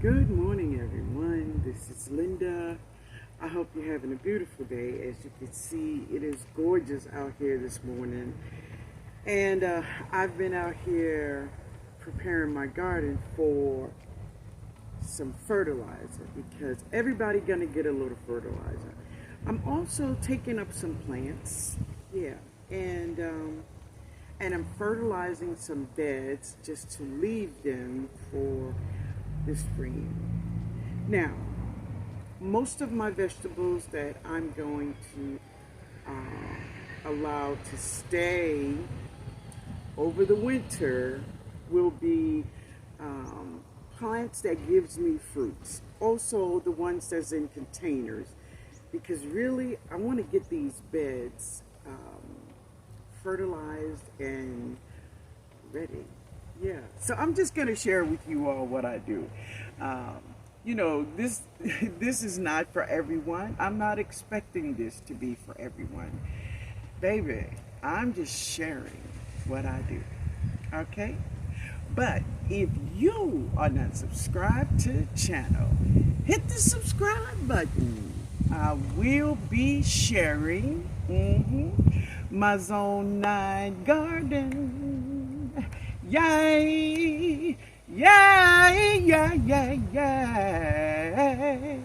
Good morning, everyone. This is Linda. I hope you're having a beautiful day. As you can see, it is gorgeous out here this morning. And I've been out here preparing my garden for some fertilizer because everybody gonna get a little fertilizer. I'm also taking up some plants, and I'm fertilizing some beds just to leave them for the spring. Now, most of my vegetables that I'm going to allow to stay over the winter will be plants that gives me fruits. Also, the ones that's in containers, because really I want to get these beds fertilized and ready. Yeah, so I'm just going to share with you all what I do. This this is not for everyone. I'm not expecting this to be for everyone. Baby, I'm just sharing what I do. Okay? But if you are not subscribed to the channel, hit the subscribe button. I will be sharing my Zone 9 garden. Yay! Yay! Yay! Yay! Yay!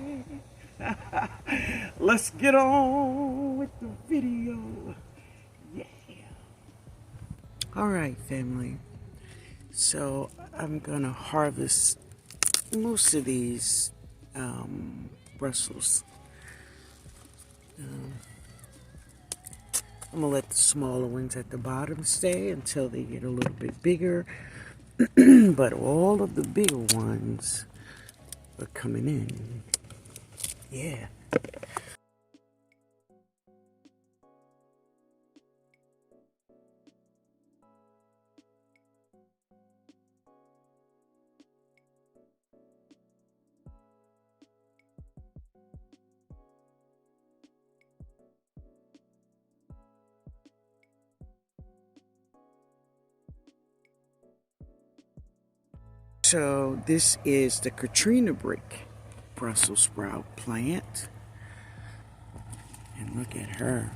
Let's get on with the video. Yeah. All right, family. So I'm gonna harvest most of these Brussels. I'm gonna let the smaller ones at the bottom stay until they get a little bit bigger. But all of the bigger ones are coming in. Yeah. So this is the Katrina brick Brussels sprout plant. And look at her.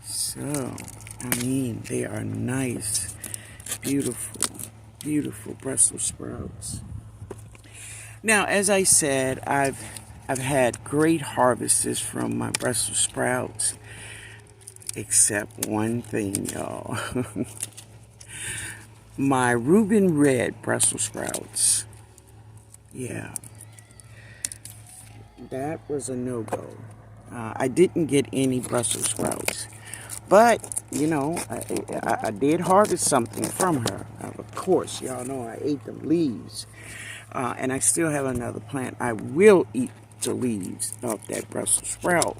So, I mean, they are nice, beautiful, beautiful Brussels sprouts. Now, as I said, I've had great harvests from my Brussels sprouts, except one thing, y'all. My Reuben red Brussels sprouts. Yeah. That was a no-go. I didn't get any Brussels sprouts. But, I did harvest something from her. Of course, y'all know I ate the leaves. And I still have another plant. I will eat the leaves of that Brussels sprout.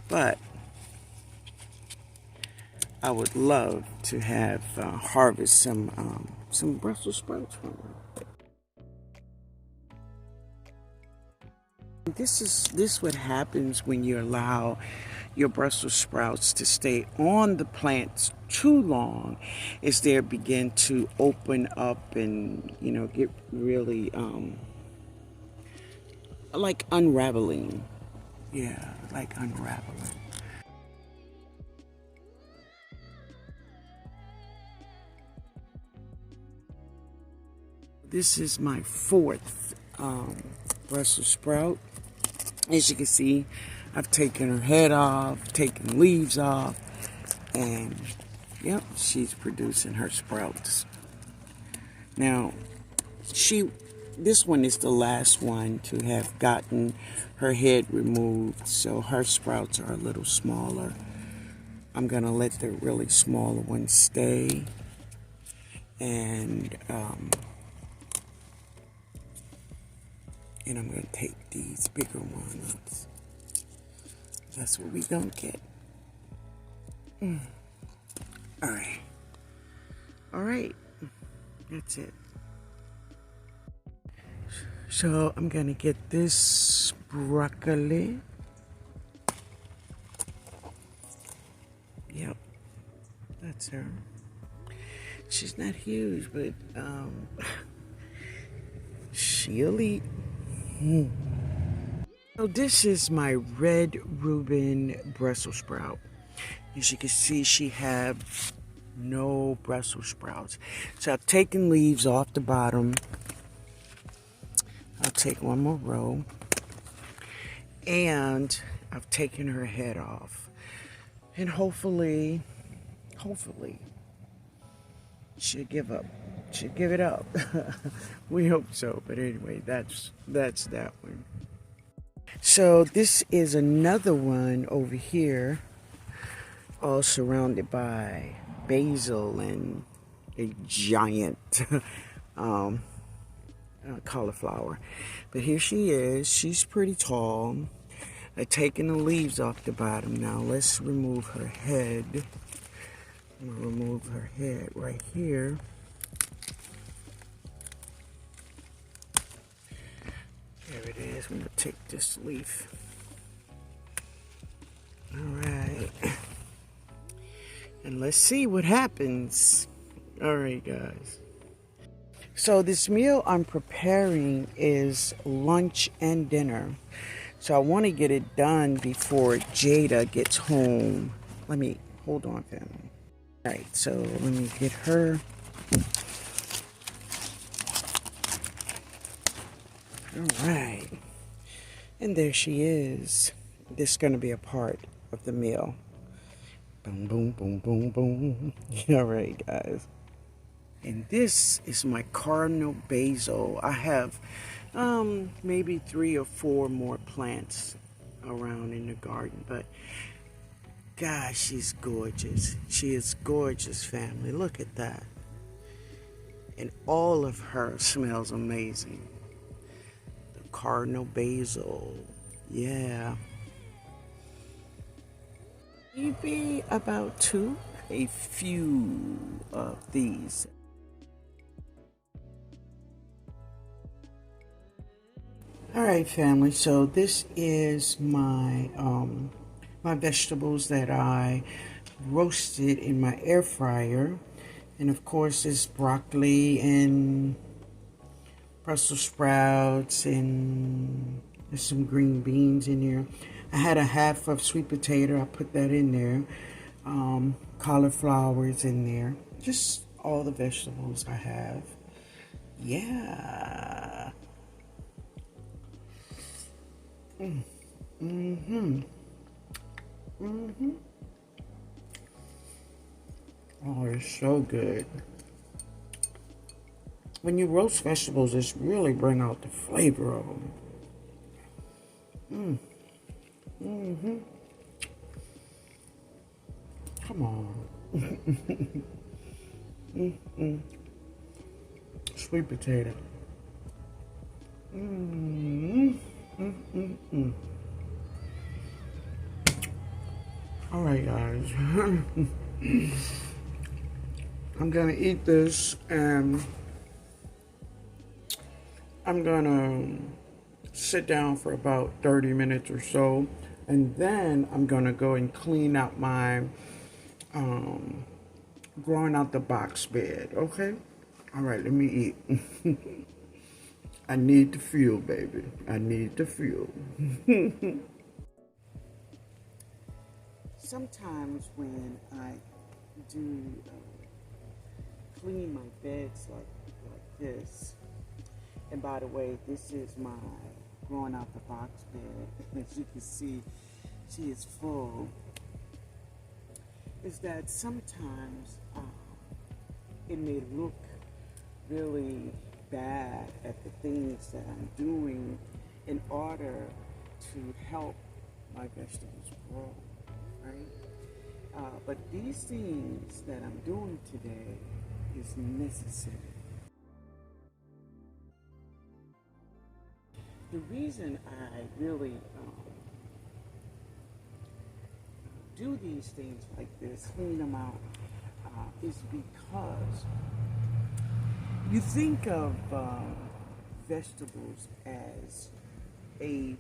But I would love to have harvest some Brussels sprouts from her. This is what happens when you allow your Brussels sprouts to stay on the plants too long, is they begin to open up and get really like unraveling. Yeah, like unraveling. This is my fourth Brussels sprout. As you can see, I've taken her head off, taken leaves off, and yep, she's producing her sprouts. Now, this one is the last one to have gotten her head removed, so her sprouts are a little smaller. I'm gonna let the really smaller ones stay, and I'm going to take these bigger ones. That's what we gonna get. All right. That's it. So I'm going to get this broccoli. Yep. That's her. she's not huge, but she'll eat. So this is my red Reuben Brussels sprout. As you can see, she have no Brussels sprouts. So I've taken leaves off the bottom. I'll take one more row. And I've taken her head off. And hopefully, she'll give up. She'll give it up. We hope so. But anyway, that's that one. So this is another one over here, all surrounded by basil and a giant cauliflower. But here she is. She's pretty tall. I've taken the leaves off the bottom. Now let's remove her head. I'm going to remove her head right here. There it is. I'm going to take this leaf. All right. And let's see what happens. All right, guys. So this meal I'm preparing is lunch and dinner. So I want to get it done before Jada gets home. Hold on, family. All right, so let me get her. All right. And there she is. This is going to be a part of the meal. Boom, boom, boom, boom, boom. All right, guys. And this is my cardinal basil. I have maybe 3 or 4 more plants around in the garden. But, gosh, she's gorgeous. She is gorgeous, family. Look at that. And all of her smells amazing. The cardinal basil. Yeah. Maybe about a few of these. All right, family. So this is my my vegetables that I roasted in my air fryer, and of course, it's broccoli and Brussels sprouts, and there's some green beans in there. I had a half of sweet potato. I put that in there. Cauliflower's in there. Just all the vegetables I have. Yeah. Oh, it's so good. When you roast vegetables, it's really bring out the flavor of them. Come on. Sweet potato. All right, guys. I'm gonna eat this, and I'm gonna sit down for about 30 minutes or so, and then I'm gonna go and clean out my growing out the box bed. Okay. All right, let me eat. I need to fuel, baby. I need to fuel. Sometimes when I do clean my beds like this, and by the way, this is my growing out the box bed. As you can see, she is full. Is that sometimes it may look really bad at the things that I'm doing in order to help my vegetables grow, right? But these things that I'm doing today is necessary. The reason I really do these things like this, clean them out, is because you think of vegetables as a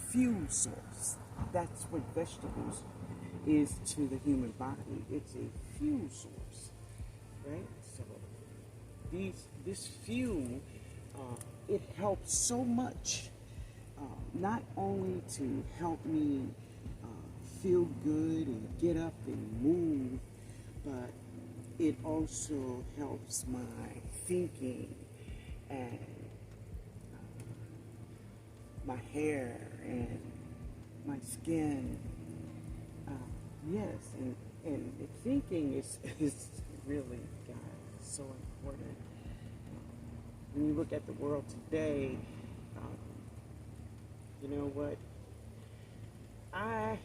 fuel source. That's what vegetables is to the human body. It's a fuel source, right? So this fuel, it helps so much, not only to help me feel good and get up and move, but it also helps my thinking and my hair and my skin. Yes, and the thinking is really, guys, so important. When you look at the world today, you know what? I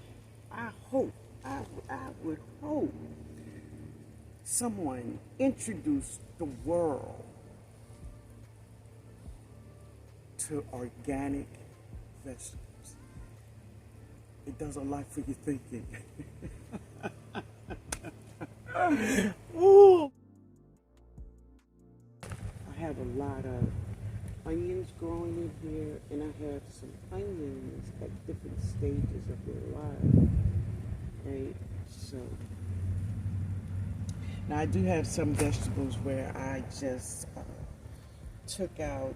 would hope someone introduced the world to organic vegetables. It does a lot for your thinking. Ooh. I have a lot of onions growing in here, and I have some onions at different stages of their life. Right? So now I do have some vegetables where I just took out.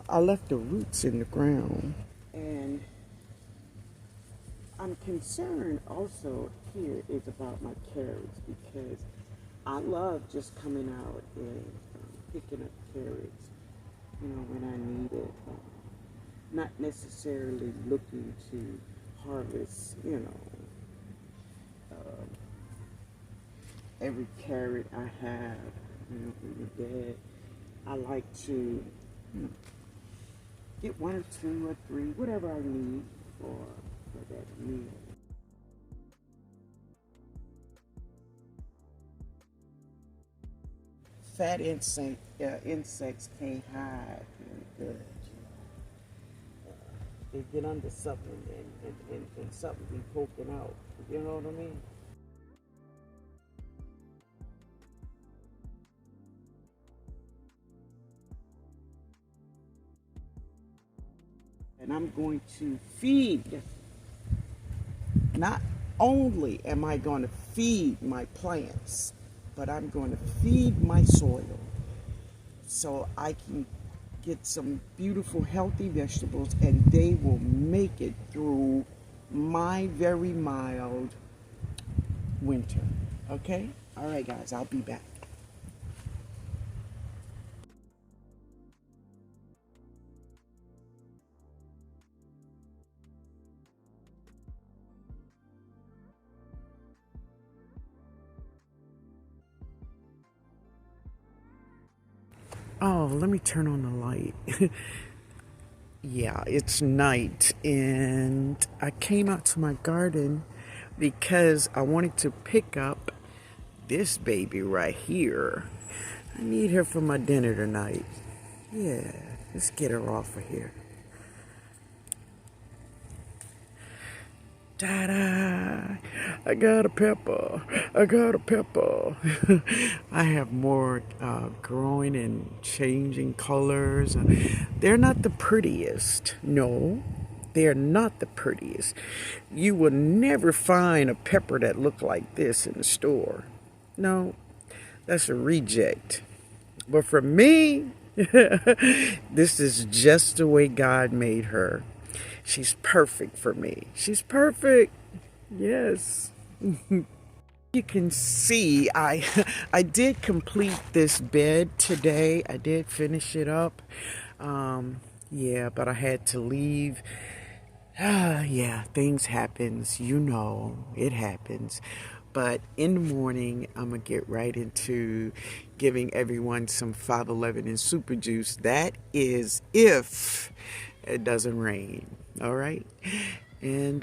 I left the roots in the ground, and I'm concerned also here is about my carrots, because I love just coming out and picking up carrots, you know, when I need it. Not necessarily looking to harvest, you know, every carrot I have, you know, in the bed. I like to, you know, get 1 or 2 or 3, whatever I need for that meal. Fat insects can't hide very good. They get under something and something be poking out. You know what I mean? And I'm going to feed. Not only am I going to feed my plants, but I'm going to feed my soil so I can get some beautiful, healthy vegetables, and they will make it through my very mild winter. Okay? All right, guys, I'll be back. Oh, let me turn on the light. Yeah, it's night, and I came out to my garden because I wanted to pick up this baby right here. I need her for my dinner tonight. Yeah, let's get her off of here. Ta-da! I got a pepper. I got a pepper. I have more growing and changing colors. They're not the prettiest. No, they're not the prettiest. You will never find a pepper that look like this in the store. No, that's a reject. But for me, this is just the way God made her. She's perfect for me. She's perfect. Yes. You can see I did complete this bed today. I did finish it up. Yeah, but I had to leave. Yeah, things happens. You know, it happens. But in the morning, I'm going to get right into giving everyone some 511 and super juice. That is if it doesn't rain. All right? And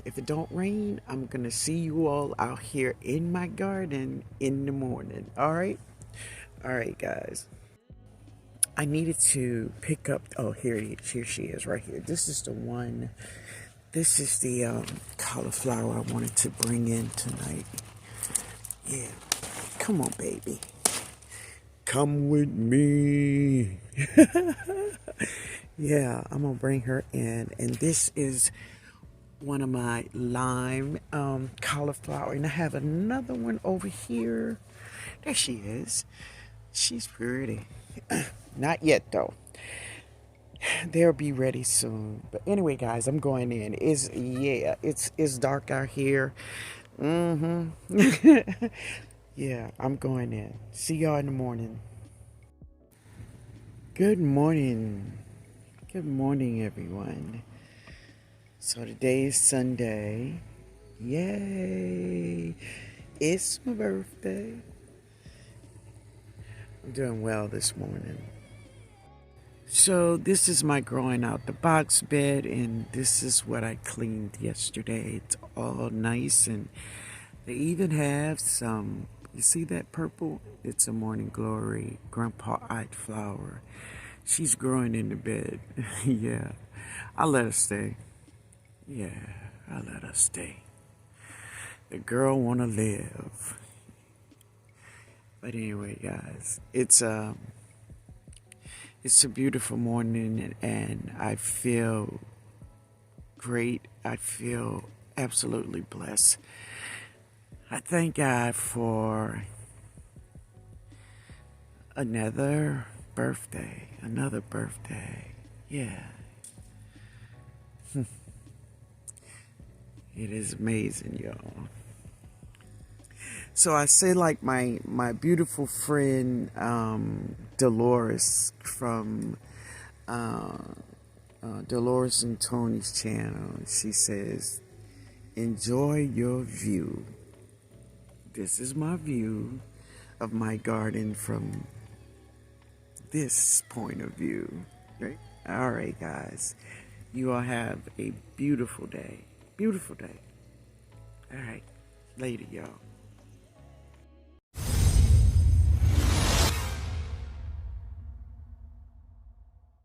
if it don't rain, I'm going to see you all out here in my garden in the morning. All right? All right, guys. I needed to pick up, oh, here she is right here. This is the one, this is the cauliflower I wanted to bring in tonight. Yeah. Come on, baby. Come with me. Yeah, I'm gonna bring her in, and this is one of my lime cauliflower, and I have another one over here. There she is. She's pretty. Not yet though. They'll be ready soon. But anyway, guys, I'm going in. It's dark out here. Mm-hmm. Yeah, I'm going in. See y'all in the morning. Good morning. Good morning, everyone. So today is Sunday. Yay! It's my birthday. I'm doing well this morning. So this is my growing out the box bed, and this is what I cleaned yesterday. It's all nice, and they even have some, you see that purple? It's a morning glory grandpa-eyed flower. She's growing in the bed. Yeah, I let her stay. Yeah, I let her stay. The girl wanna live. But anyway, guys, it's a beautiful morning, and I feel great. I feel absolutely blessed. I thank God for another birthday. Another birthday. Yeah. It is amazing, y'all. So I say, like my beautiful friend Dolores from Dolores and Tony's channel. She says, "Enjoy your view." This is my view of my garden from this point of view. Right? All right, guys. You all have a beautiful day. Beautiful day. All right. Later, y'all.